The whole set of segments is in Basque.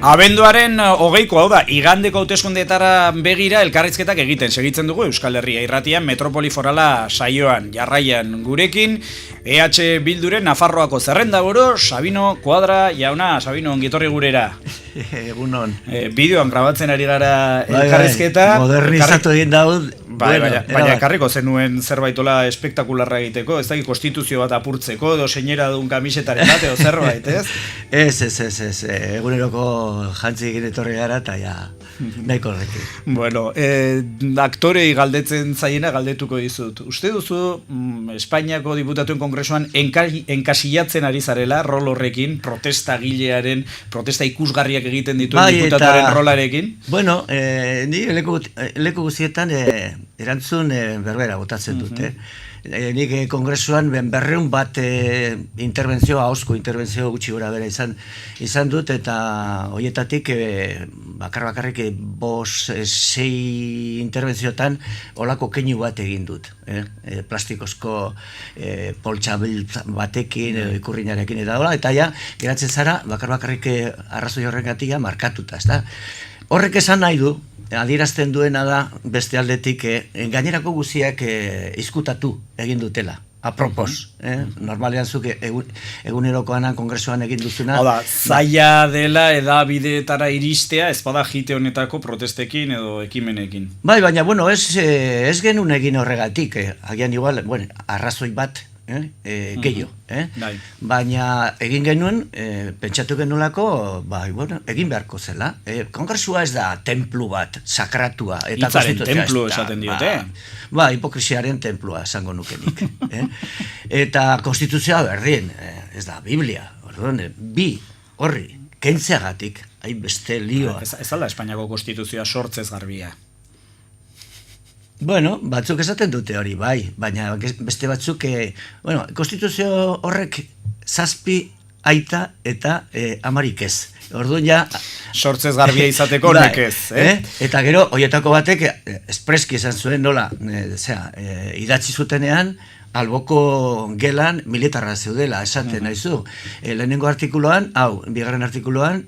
Abenduaren 20ko, hau da, igandeko hauteskundeetara begira elkarrizketak egiten segitzen dugu Euskal Herria Irratian Metropoli Forala saioan jarraian gurekin EH Bilduren Nafarroako zerrendaburu Sabino Kuadra jauna. Sabino, ongitorri gurera. Egunon. Bideoan grabatzen ari gara elkarrizketa. Modernizatu egin daud. Baina ekarriko zenuen zerbaitola espektakularra egiteko, ez da konstituzio bat apurtzeko, edo seinera duen kamisetaren bat, edo zerbait, ez? Ez, eguneroko jantzi egin etorri gara, eta ja, nahiko horrekin. Bueno, aktorei galdetzen zaiena galdetuko dizut. Uste duzu, Espainiako Diputatuen Kongresuan enkasillatzen ari zarela, rol horrekin, protesta ikusgarriak egiten dituen diputatuaren rolarekin? Bueno, ni leku guztietan erantzun berbera botatzen dute. Nik kongresuan 200 bat interbentzio, ahozko interbentzio gutxi gora bera izan dut, eta horietatik bakarrik 5-6 interbentziotan olako keinu bat egin dut. Plastikozko poltsa batekin, ikurrinarekin eta ja, geratzen zara, bakarrik arrazoi horregatik markatuta, ezta? Horrek esan nahi du, adierazten duena da beste aldetik gainerako guziak izkutatu egin dutela, apropos. Normalean zuk egunerokoan kongresuan egin duzuna. Hala, zaila dela edabideetara iristea ezpada jite honetako protestekin edo ekimenekin. Bai, baina, bueno, ez genuen egin horregatik, agian igual, bueno, arrazoi bat, gehiago, baina egin genuen, pentsatu genulako, bueno, egin beharko zela. Kongresua ez da templu bat, sakratua. Hitzaren templu esaten diote. Ba, hipokrisiaren templua esango nukenik. Eta konstituzioa berdin, ez da, Biblia, bi horri, kentzeagatik, hainbeste lioa. Ez alda Espainiako konstituzioa sortzez garbia. Bueno, batzuk esaten dute hori, bai, baina beste batzuk, bueno, konstituzio horrek 7 aita eta 10 ez. Orduan ja... Sortzez garbia izateko nekez, Eta gero, horietako batek, espreski esan zuen nola, idatzi zutenean, alboko gelan militarra zeudela, esaten nahizu. Lehenengo artikuluan, bigarren artikuluan,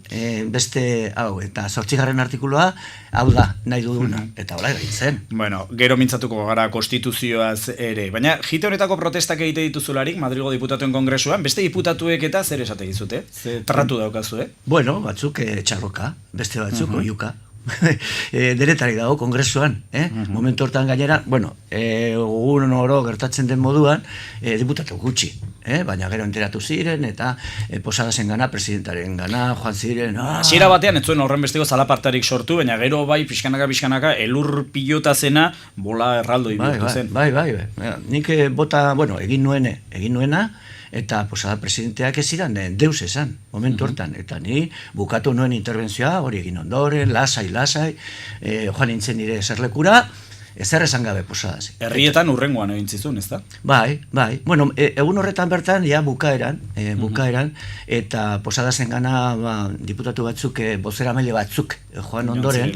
beste hau, eta 8. artikulua, hau da, nahi duduna, eta hola egin. Bueno, gero mintzatuko gara konstituzioaz ere, baina jite honetako protestak egite dituzularik, Madrilgo Diputatuen Kongresuan, beste diputatuek eta zer esate dizute? Tratu daukazu, Bueno, batzuk txarroka, beste batzuk oiuka. Denetarik dago kongresuan, momentu hortan gainera, bueno, egun oro gertatzen den moduan, diputatu gutxi, baina gero enteratu ziren, eta posadazen gana, presidentaren gana, joan ziren... Hasiera batean, ez zuen horren besteko zalapartarik sortu, baina gero bai, pixkanaka, elur pilota zena, bola erraldo ibiltu zen. Bai, nik bota, bueno, egin nuena, eta posada presidenteak ez ziren deus esan, momentu hortan, eta ni bukatu nuen interbentzioa, hori egin ondoren, lasai, joan nintzen nire eserlekura, ezer esan gabe posadaz. Herrietan urrengoan egin zizun, ez da? Bai. Bueno, egun horretan bertan, ja bukaeran, eta posadazen gana diputatu batzuk, bozeramile batzuk joan ondoren,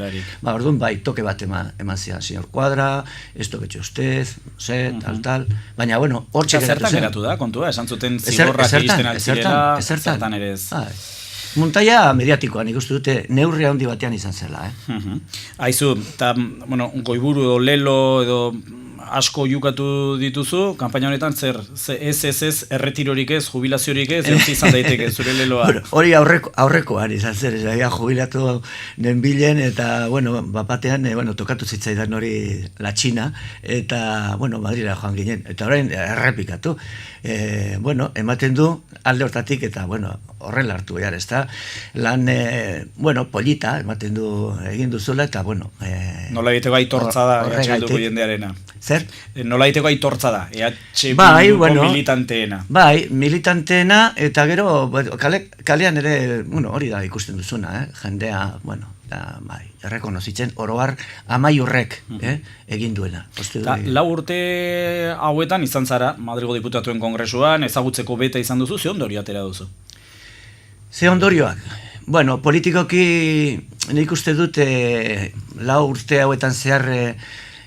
orduan bai, toke bat eman zidan, señor Kuadra, esto que etxe ustez, tal, baina, bueno, hor txekeratu zen. Zertan geratu da, kontua, esan zuten zigorrak iristen altzirela, zertan ere ez. Muntaia mediatikoan ikustu dute neurria handi batean izan zela, Aizu, eta, bueno, goiburu edo lelo edo asko jukatu dituzu, kanpaina honetan zer, ez, erretirorik ez, jubilaziorik ez, izan daiteke zure leloa. Hori aurrekoan izan zer, jubilatu nenbilen, eta, bueno, bapatean, tokatu zitzaidan hori la Txina, eta, bueno, Madrila joan ginen, eta orain errepikatu. Bueno, ematen du alde hortatik, eta, bueno, horrela hartu behar, ez da, lan, bueno, polita, ematen du egin duzula, eta, bueno... Nola egiteko aitortza da, Bilduko jendearena. Zer? Nola egiteko aitortza da, Bilduko militanteena. Bai, militanteena, eta gero, kalean ere, bueno, hori da ikusten duzuna, jendea, bueno, bai, errekonozitzen, oroar amaiurrek egin duena. 4 urte hauetan izan zara, Madrilgo Diputatuen Kongresuan, ezagutzeko beta izan duzu, ze ondorio atera duzu? Ze ondorioak? Bueno, politikoki nik uste dut 4 urte hauetan zehar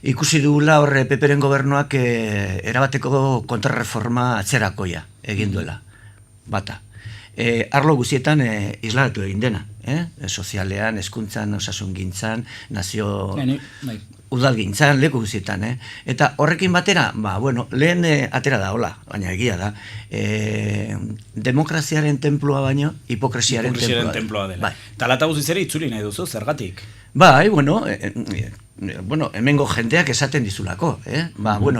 ikusi dugula horre Peperen gobernuak erabateko kontrarreforma atzerakoia egin duela, bata. arlo guztietan islaratu egin dena. Sozialean, hezkuntzan, osasungintzan, nazio udalgintzan, leku guztietan. Eta horrekin batera, lehen atera da, hola, baina egia da, demokraziaren templua baino, hipokresiaren templua dela. Talata guziz ere itzuli nahi duzu, zergatik? Hemengo jendeak esaten dizulako,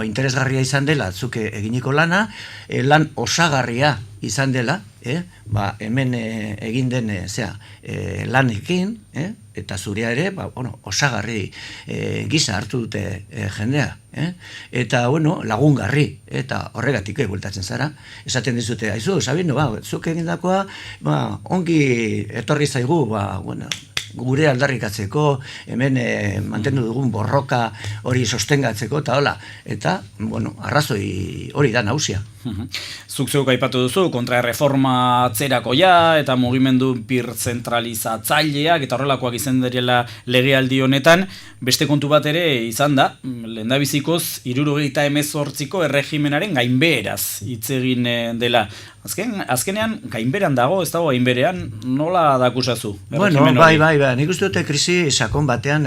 interesgarria izan dela, zuke eginiko lana, lan osagarria izan dela, hemen egin den lanekin, eta zurea ere, osagarri gisa hartu dute jendea, eta lagungarri, eta horregatik bueltatzen zara, esaten dizute, aizu, Sabino, zuk egindakoa, ongi etorri zaigu, gure aldarrikatzeko, hemen mantendu dugun borroka hori sostengatzeko, eta hola, eta, arrazoi hori da nausia. Zuk zeuk aipatu duzu, kontraerreforma atzerakoia, eta mugimendu birzentralizatzaileak, eta horrelakoak izan direla legealdi honetan, beste kontu bat ere izan da, lehendabizikoz 78ko erregimenaren gainbeheraz hitz egin dela. Azkenean gainberan dago, ez dago gainberean, nola dakusazu? Bai, nik uste dute krisi sakon batean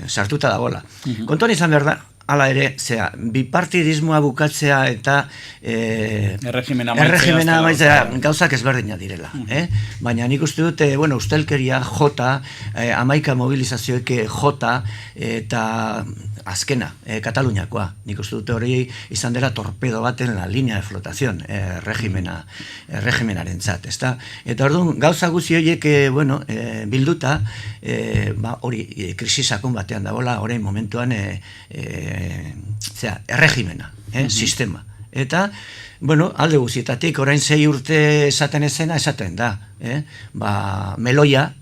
sartuta dagoela. Kontuan izan behar da, hala ere, bipartidismoa bukatzea eta erregimena amaitzea gauzak ezberdina direla. Baina nik uste dute, ustelkeria jota, 11 mobilizazioek jota, eta azkena, Kataluniakoa. Nik uste dute hori izan dela torpedo baten la linea de flotación erregimenaren zat. Eta orduan, gauza guzi horiek bilduta, hori krisisakon batean dagoela, orain momentuan erregimena, sistema. Eta, alde guzietatik, orain 6 urte esaten esaten da. Meloia,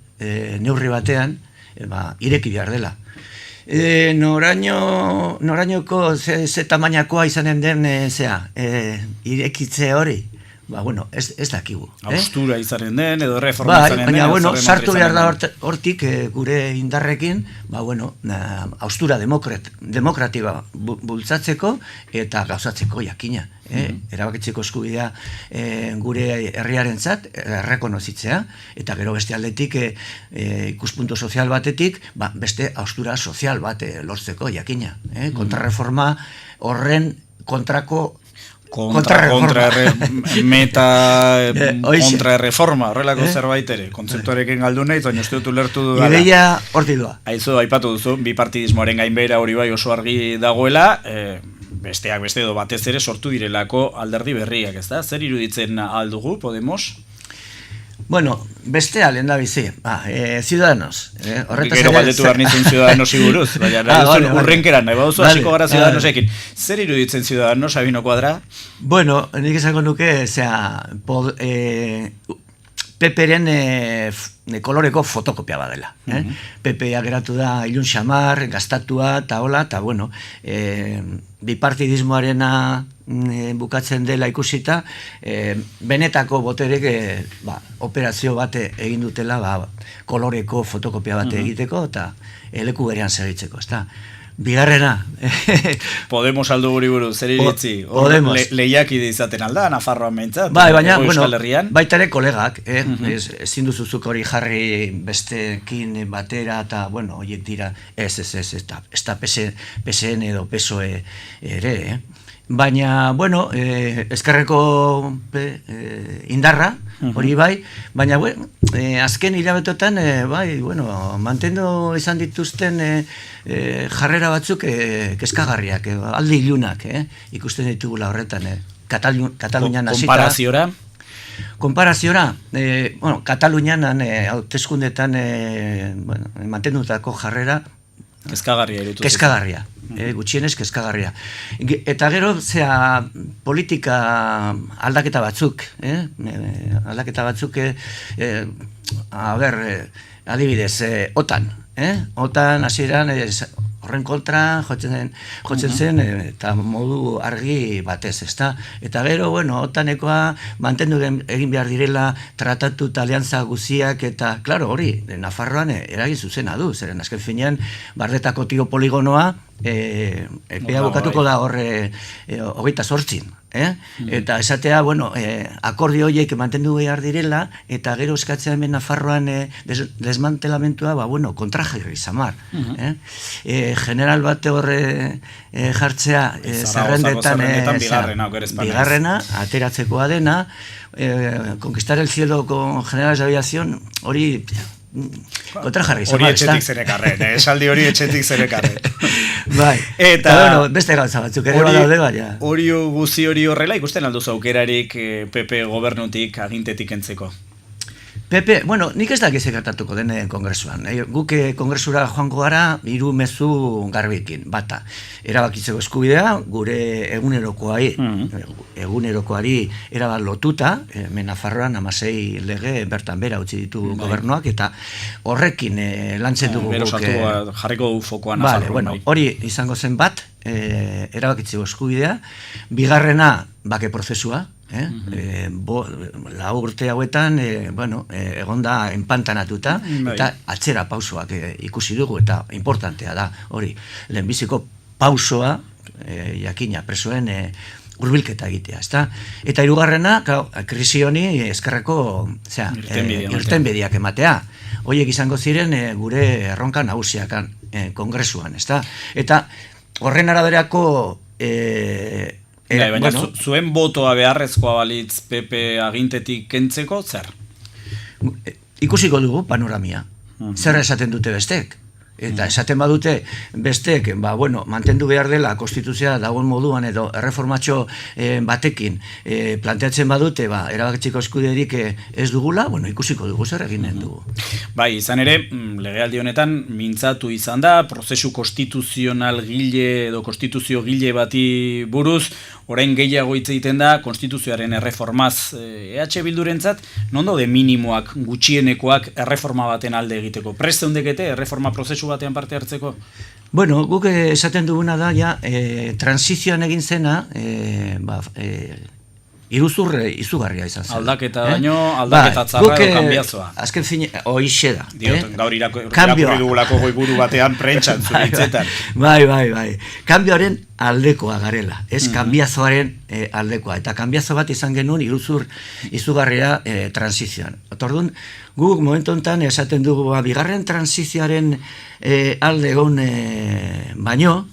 neurri batean, ireki behar dela. Norainoko ze tamainakoa izanen den irekitze hori, ez dakigu. Austura izanen den, edo reforma izanen den. Baina, sartu behar da hortik gure indarrekin, austura demokratiba bultzatzeko eta gauzatzeko jakina. Erabakitzeko eskubidea gure herriarentzat errekonozitzea, eta gero beste aldetik ikuspuntu sozial batetik, beste austura sozial bat lortzeko jakina. Kontrarreforma horren kontrako kontraerreforma, horrelako zerbait ere, kontzeptuarekin galdu nahi, baina uste dut ulertu dudala. Ideia horti doa. Aizu, aipatu duzu, bipartidismoaren gainbehera hori bai oso argi dagoela, besteak beste edo batez ere sortu direlako alderdi berriak, ez da? Zer iruditzen aldugu, Podemos? Bestea lehen da bizi, Ciudadanos. Gero galdetu behar nintzen Ciudadanosi buruz, baina urrenkeran, nahi baduzu hasiko gara Ciudadanosekin. Zer iruditzen Ciudadanos, Sabino Kuadra? Nik esango nuke, PP-ren koloreko fotokopia badela. PP-a geratu da ilun xamar, gaztatua, eta hola, eta bipartidismoarena bukatzen dela ikusita, benetako boterek operazio bat egin dutela koloreko fotokopia bat egiteko, eta leku berean segitzeko, ez da. Bigarrena. Podemos aldu guri buruz, zer iritzi? Lehiakide izaten alda, Nafarroan behintzat? Baina, baita ere kolegak, ezin duzuzuk hori jarri bestekin batera, eta, horiek dira, ez da PSN edo PSOE ere, baina, ezkerreko indarra, hori bai, baina, azken hilabetotan, mantendu izan dituzten jarrera batzuk kezkagarriak, alde ilunak, ikusten ditugula horretan, Katalunian hasita. Konparaziora, Katalunian hauteskundetan mantendutako jarrera kezkagarria irutu. Kezkagarria, gutxienez kezkagarria. Eta gero, politika aldaketa batzuk, adibidez, OTAN hasieran horren kontra jotzen zen eta modu argi batez, ezta? Eta gero, OTANekoa mantendu egin behar direla tratatu eta aliantza guziak eta, klaro, hori, Nafarroan eragin zuzena du, zeren azken finean, Bardetako tiro poligonoa epea bukatuko da horre 28. Eta esatea, bueno, akordio horiek mantendu behar direla, eta gero eskatzea hemen Nafarroan desmantelamentua, bueno, kontrajarri zamar. General bate horre jartzea zerrendetan bigarrena, ateratzekoa dena, conquistar el cielo con generales de aviación, hori kontrajarri zamar. Hori etxetik zerekarren, esaldi hori etxetik zerekarren. Bai, eta bueno, beste gauza batzuk ere badaude baina. Hori guzi hori horrela ikusten alduzu aukerarik PP gobernutik agintetik entzeko? Pepe, bueno, nik ez dakiz gertatuko den kongresuan. Guk kongresura joango gara 3 mezu garbikin. Bata, erabakitzeko eskubidea, gure egunerokoari erabat lotuta, Nafarroan 16 lege bertan bera utzi ditu gobernuak, eta horrekin lantzen dugu guk. Jarriko du fokoa Nafarroan. Hori izango zen bat, erabakitzeko eskubidea, bigarrena bake prozesua, lau urte hauetan egonda enpantanatuta eta atzera pausoak ikusi dugu, eta importantea da hori, lehenbiziko pausoa jakina presoen hurbilketa egitea, ezta? Eta hirugarrena, krisi honi eskerreko irtenbideak ematea. Horiek izango ziren gure erronka nagusiak kongresuan, ezta? Eta horren araberako baina zuen botoa beharrezkoa balitz PP agintetik kentzeko, zer? Ikusiko dugu panoramia. Zer esaten dute bestek? Eta esaten badute bestek, mantendu behar dela konstituzioa dagoen moduan edo erreformatxo batekin planteatzen badute, erabakitzeko eskubiderik ez dugula, ikusiko dugu zer eginen dugu. Bai, izan ere, legealdi honetan mintzatu izan da, prozesu konstituzional gile edo konstituzio gile bati buruz, orain gehiago hitz egiten da konstituzioaren erreformaz. EH Bildurentzat, non daude minimoak, gutxienekoak erreforma baten alde egiteko? Prest zeundekete erreforma prozesu batean parte hartzeko? Bueno, guk esaten duguna da, transizioan egin zena, iruzurre izugarria izan zen. Aldaketa baino, aldaketa tzarra edo kanbiazoa. Azken fin, hoixe da. Gaur irakurri dugulako goiburu batean prentxan zuritzetan. Bai. Kambioaren aldekoa garela, ez kanbiazoaren aldekoa. Eta kanbiazo bat izan genuen iruzur izugarria transizioan. Orduan, guk momentu honetan esaten dugu bigarren transizioaren alde egon baino,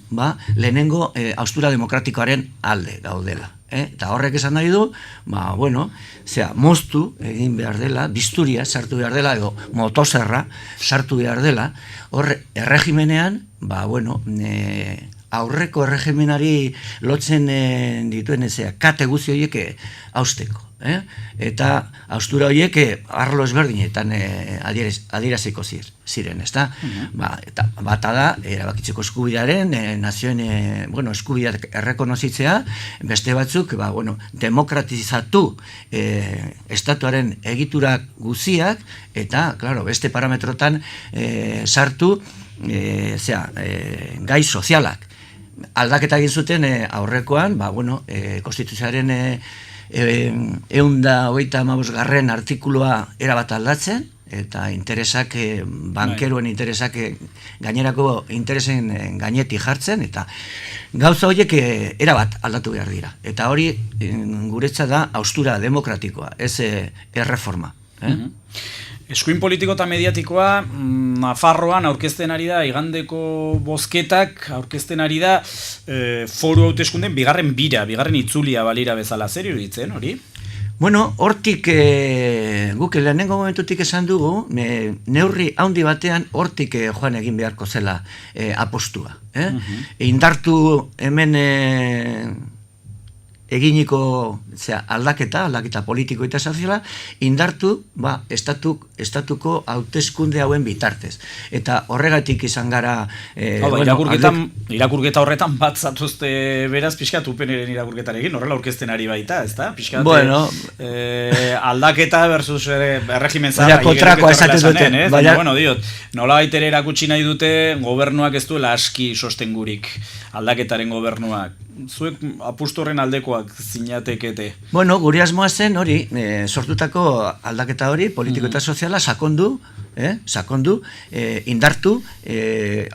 lehenengo haustura demokratikoaren alde gaudela. Eta horrek esan nahi du, moztu egin behar dela, bisturia sartu behar dela, edo motoserra sartu behar dela, horre erregimenean, aurreko erregimenari lotzen dituen kate guzti horiek hausteko. Eta haustura horiek arlo ezberdinetan adieraziko ziren, ezta? Eta bata da, erabakitzeko eskubidearen, nazioen eskubideak errekonozitzea, beste batzuk, demokratizatu estatuaren egiturak guziak, eta, beste parametrotan sartu gai sozialak. Aldaketa egin zuten aurrekoan, konstituzioaren 125. Artikulua erabat aldatzen, eta interesak, bankeroen interesak gainerako interesen gainetik jartzen, eta gauza horiek erabat aldatu behar dira. Eta hori guretza da haustura demokratikoa, ez erreforma. Eskuin politiko eta mediatikoa Nafarroan aurkezten ari da, igandeko bozketak aurkezten ari da foru hauteskunden bigarren itzulia balira bezala. Zer iruditzen hori? Bueno, hortik guk lehenengo momentutik esan dugu, neurri handi batean hortik joan egin beharko zela apostua. Indartu hemen eginiko aldaketa politiko eta soziala, indartu estatuko hauteskunde hauen bitartez. Eta horregatik izan gara... irakurketa horretan bat zatuzte beraz pixkat upeneren irakurketarekin, horrela aurkezten ari baita, ez da? Pixkat aldaketa versus erregimen zara. Kontrakoa esaten duten. Nola baitere erakutsi nahi dute gobernuak ez duela aski sostengurik, aldaketaren gobernuak. Zuek apustu horren aldekoak zinatekete? Gure asmoa zen hori, sortutako aldaketa hori, politiko eta soziala, sakondu, sakondu, indartu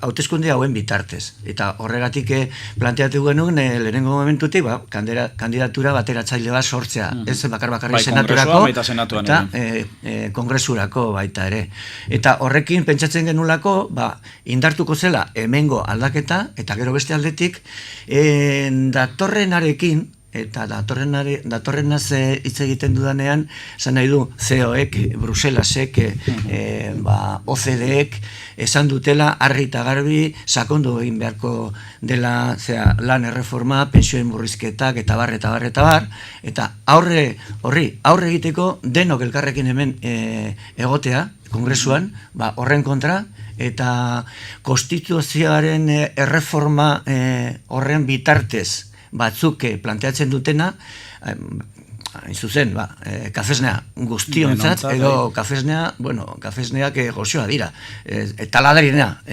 hauteskunde hauen bitartez. Eta horregatik planteatu genuen lehenengo momentutik kandidatura bateratzaile bat sortzea. Ez bakarri senaturako eta kongresurako baita ere. Eta horrekin pentsatzen genulako indartuko zela hemengo aldaketa eta gero beste aldetik datorrenarekin eta datorrenaz hitz egiten dudanean, zan nahi du CEOek, Bruselasek, OCDek, esan dutela argi eta garbi sakondu egin beharko dela lan erreforma, pensioen murrizketak eta bar, eta aurre egiteko denok elkarrekin hemen egotea, kongresuan, horren kontra, eta konstituzioaren erreforma horren bitartez batzuk planteatzen dutena, hain zuzen, kafesnea guztiontzat, edo kafesneak goxoa dira, taladrinea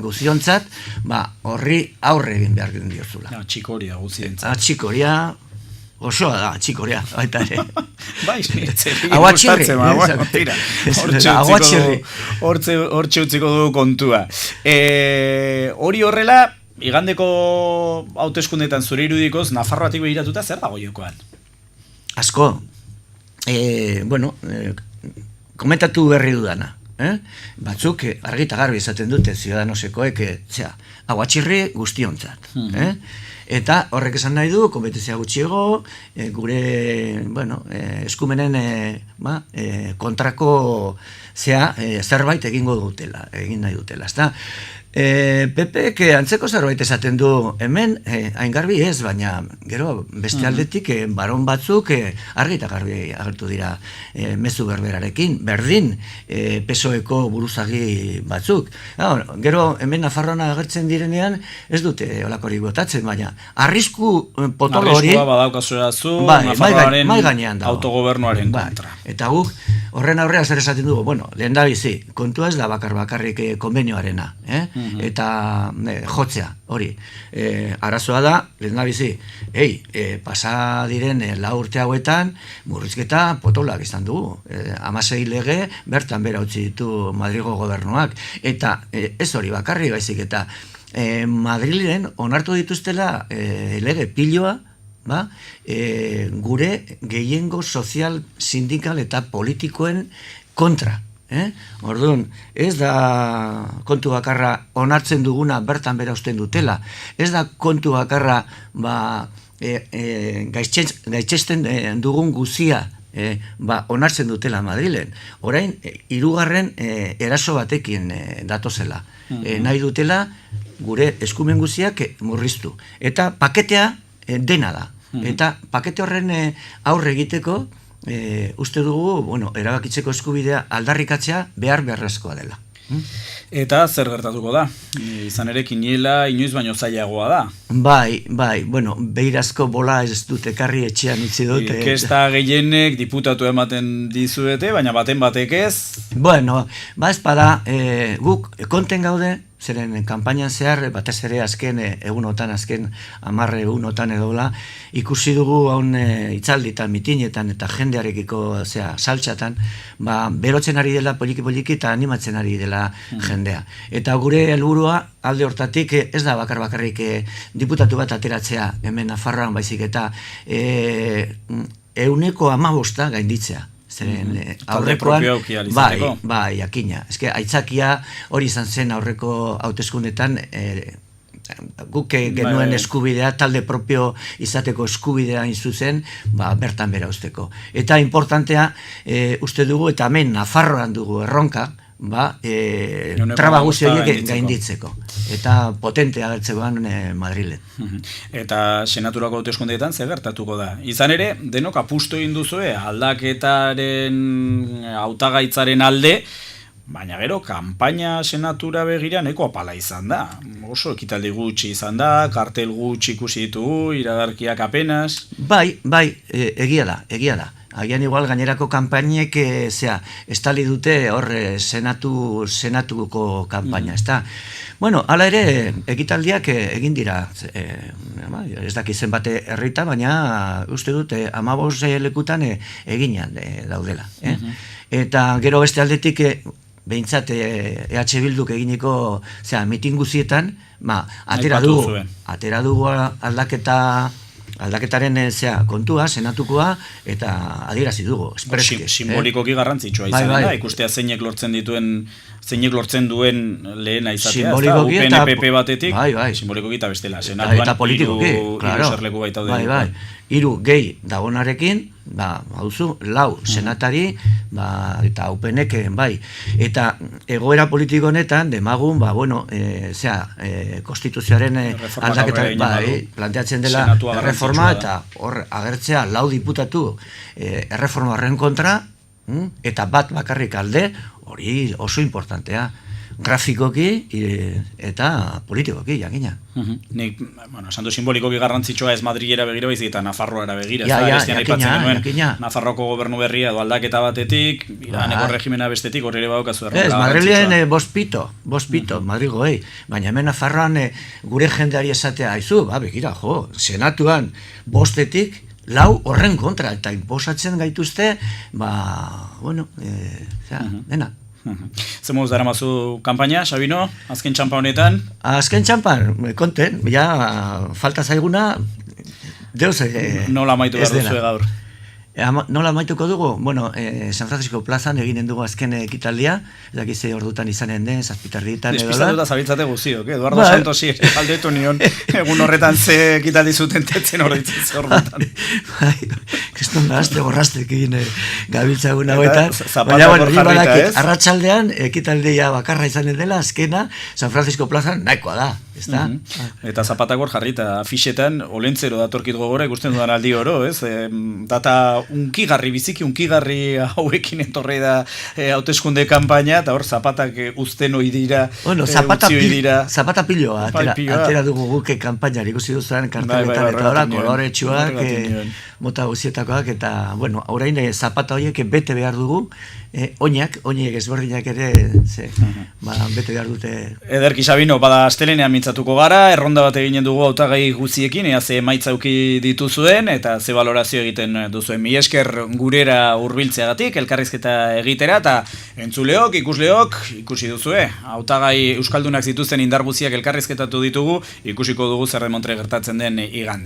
guztiontzat, horri aurre egin behar den diozula. Txikoria guztiontzat. Txikoria, goxoa da, txikoria, baita ere. Bai, aguatxirri. Hortxe utziko dugu kontua. Hori horrela, igandeko hauteskundetan zure irudikoz, Nafarroatik begiratuta zer dago jokoan? Asko, komentatu berri dudana. Batzuk argita garbi esaten dute Ciudadanosekoek, aguatxirri guztiontzat. Eta horrek esan nahi du, konpetizia gutxiego, gure eskumenen kontrako zerbait egin nahi dutela. PP antzeko zerbait esaten du hemen, hain garbi ez, baina gero beste aldetik baron batzuk argi eta garbi agertu dira mezu berberarekin, berdin PSOEko buruzagi batzuk. Gero hemen Nafarroan agertzen direnean ez dute olakorik botatzen, baina arrisku potolo hori... Arriskua badaukazura zu, Nafarroaren autogobernuaren kontra. Eta guk horren aurrea zer esaten dugu, lehen da bizi, kontua ez da bakarrik konbenioarena, eta jotzea, hori. Arazoa da, lehen da bizi, pasa diren 4 urte hauetan, murrizketa potolak izan dugu. 16 lege bertan bera utzi ditu Madrilgo gobernuak, eta ez hori bakarri baizik, eta Madrilen onartu dituztela lege piloa, gure gehiengo sozial, sindikal eta politikoen kontra. Orduan, ez da kontu bakarra onartzen duguna bertan bera usten dutela, ez da kontu bakarra gaitzesten dugun guzia onartzen dutela Madrilen. Orain, 3. eraso batekin datozela. Nahi dutela gure eskumen guziak murriztu. Eta paketea dena da. Eta pakete horren aurre egiteko uste dugu, erabakitzeko eskubidea aldarrikatzea beharrezkoa dela. Eta zer gertatuko da? Izan ere kiniela inoiz baino zailagoa da. Bai, beirazko bola ez dut ekarri etxean utzi dut. Inkesta gehienek diputatu ematen dizuete, baina batek ez? Ez bada, guk konten gaude, zeren kanpainan zehar, batez ere azken egunotan, azken 10 egunotan edola, ikusi dugu haun itzalditan, mitinetan eta jendearekiko saltxatan, berotzen ari dela poliki-poliki eta animatzen ari dela jendea. Eta gure helburua alde hortatik ez da bakarrik diputatu bat ateratzea hemen Nafarroan baizik eta 15% gainditzea. Aurrekoan, jakina. Aitzakia hori izan zen aurreko hauteskundetan guk genuen eskubidea, talde propio izateko eskubidea zuzen, bertan bera usteko. Eta importantea, uste dugu, eta hemen Nafarroan dugu erronka, traba guzti horiek gainditzeko. Eta potente agertzekoan Madrilen. Eta senaturako hauteskundeetan zer gertatuko da? Izan ere, denok apustu egin duzue aldaketaren hautagaitzaren alde, baina gero, kanpaina senatura begira neko apala izan da. Oso ekitaldi gutxi izan da, kartel gutxi ikusi ditugu, iragarkiak apenas. Bai, egia da. Agian igual gainerako kanpainek estali dute hor senatuko kanpaina, ezta? Hala ere, ekitaldiak egin dira, ez dakizen bate herrita, baina uste dute 15 lekutan eginan daudela. Eta gero beste aldetik behintzat EH Bilduk eginiko mitin guzietan, atera dugu aldaketaren kontua, senatukoa, eta adierazi dugu, espreski. Simbolikoki garrantzitsua izan da, ikustea zeinek lortzen duen lehena izatea, UPNPP batetik, simbolikoki eta bestela, senatuan hiru eserleku baitaude. Hiru gehi dagonarekin, hauzu, 4 senatari, eta UPNek, eta egoera politiko honetan, demagun, konstituzioaren aldaketaren, planteatzen dela erreforma, eta hor agertzea 4 diputatu erreforma horren kontra, eta bat bakarrik alde, hori oso importantea, grafikoki eta politikoki, jakina. Nik, esan du simbolikoki garrantzitsua ez Madrilera begira baizik eta Nafarroara begira, jakina. Nafarroko gobernu berria edo aldaketa batetik, Iraneko regimena bestetik, hori ere badaukazu erronka. Ez, Madrilen bospito, Madrigoei, baina hemen Nafarroan gure jendeari esatea, aizu, begira, senatuan bostetik, 4 horren kontra, eta inposatzen gaituzte, dena. Zer moduz dara mazu kampaina, Sabino, azken txampa honetan? Azken txampan, konten, falta zaiguna, deus nola amaitu behar duzu gaur? Nola amaituko dugu? San Francisco plazan eginen dugu azken ekitaldia, dakize ordutan izanen den, zazpitarritan edo da. Despistatuta zabiltzate guziok, Eduardo Santosi aldetu nion, egun horretan ze ekitaldi zuten tetzen horretzen ze ordutan. Kriston nahazte gorraztek egin gabiltzagun hauetan. Baina, arratsaldean ekitaldia bakarra izanen dela, azkena, San Francisco plazan nahikoa da. Eta zapatakor jarrita afixetan, olentzero datorkit gogora, ikusten dudan aldi oro, data biziki unkigarri hauekin etorri da hauteskunde kanpaina, eta hor zapatak uzten hoi dira, zapata piloa, atera dugu guke kanpainari, ikusi duzan karteletan, eta ora koloretsuak, mota guzietakoak, eta, orain zapata horiek bete behar dugu, oinak ezberdinak ere, bete behar dute. Ederki, Sabino, bada astelenean mintzatuko gara, erronda bat eginen dugu hautagai guziekin, ea ze emaitzauki dituzuen, eta ze valorazio egiten duzuen. Mi esker gurera hurbiltzeagatik, elkarrizketa egitera, eta entzuleok, ikusleok, ikusi duzue. Hautagai euskaldunak zituzten indar guztiak elkarrizketatu ditugu, ikusiko dugu zer demontre gertatzen den igande.